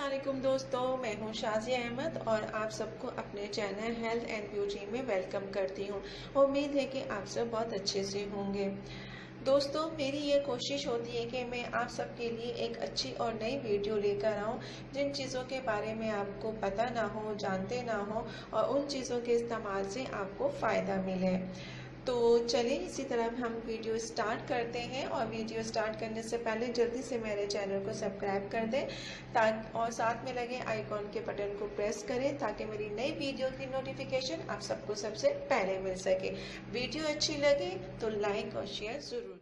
अस्सलामुअलैकुम दोस्तों, मैं हूं शाज़िया अहमद और आप सबको अपने चैनल हेल्थ एंड ब्यूटी में वेलकम करती हूं। उम्मीद है कि आप सब बहुत अच्छे से होंगे। दोस्तों, मेरी ये कोशिश होती है कि मैं आप सबके लिए एक अच्छी और नई वीडियो लेकर आऊं जिन चीज़ों के बारे में आपको पता ना हो, जानते ना हो और उन चीज़ों के इस्तेमाल से आपको फ़ायदा मिले। तो चलिए इसी तरह हम वीडियो स्टार्ट करते हैं और वीडियो स्टार्ट करने से पहले जल्दी से मेरे चैनल को सब्सक्राइब कर दें ताकि और साथ में लगे आइकॉन के बटन को प्रेस करें ताकि मेरी नई वीडियो की नोटिफिकेशन आप सबको सबसे पहले मिल सके। वीडियो अच्छी लगे तो लाइक और शेयर ज़रूर।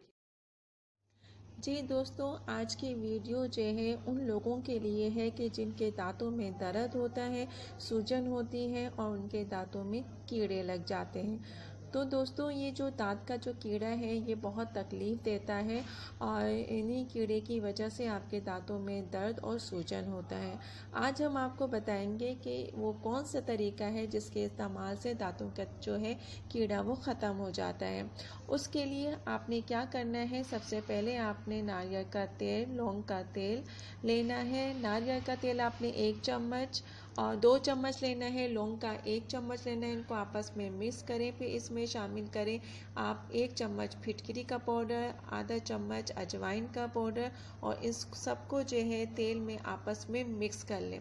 जी दोस्तों, आज की वीडियो जो है उन लोगों के लिए है कि जिनके दांतों में दर्द होता है, सूजन होती है और उनके दांतों में कीड़े लग जाते हैं। तो दोस्तों, ये जो दांत का जो कीड़ा है ये बहुत तकलीफ़ देता है और इन्हीं कीड़े की वजह से आपके दांतों में दर्द और सूजन होता है। आज हम आपको बताएंगे कि वो कौन सा तरीका है जिसके इस्तेमाल से दांतों का जो है कीड़ा वो ख़त्म हो जाता है। उसके लिए आपने क्या करना है, सबसे पहले आपने नारियल का तेल, लौंग का तेल लेना है। नारियल का तेल आपने 1 चम्मच और 2 चम्मच लेना है, लौंग का 1 चम्मच लेना है। इनको आपस में मिक्स करें, फिर इसमें शामिल करें आप 1 चम्मच फिटकरी का पाउडर, आधा चम्मच अजवाइन का पाउडर और इस सबको जो है तेल में आपस में मिक्स कर लें।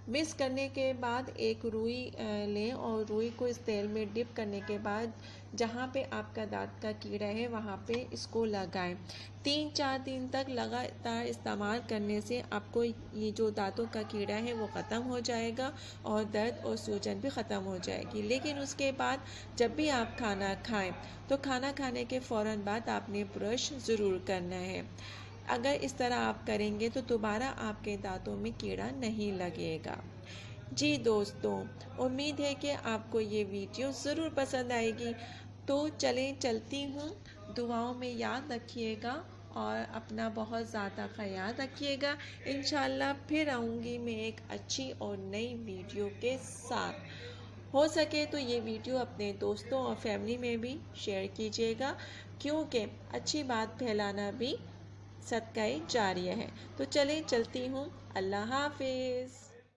मिक्स करने के बाद एक रुई लें और रुई को इस तेल में डिप करने के बाद जहाँ पे आपका दांत का कीड़ा है वहाँ पे इसको लगाएं। 3-4 दिन तक लगातार इस्तेमाल करने से आपको ये जो दांतों का कीड़ा है वो ख़त्म हो जाएगा और दर्द और सूजन भी ख़त्म हो जाएगी। लेकिन उसके बाद जब भी आप खाना खाएं तो खाना खाने के फ़ौरन बाद आपने ब्रश ज़रूर करना है। अगर इस तरह आप करेंगे तो दोबारा आपके दांतों में कीड़ा नहीं लगेगा। जी दोस्तों, उम्मीद है कि आपको ये वीडियो ज़रूर पसंद आएगी। तो चलें, चलती हूँ। दुआओं में याद रखिएगा और अपना बहुत ज़्यादा ख्याल रखिएगा। इंशाल्लाह फिर आऊँगी मैं एक अच्छी और नई वीडियो के साथ। हो सके तो ये वीडियो अपने दोस्तों और फैमिली में भी शेयर कीजिएगा, क्योंकि अच्छी बात फैलाना भी सदका जारिया है। तो चलें, चलती हूँ। अल्लाह हाफिज़।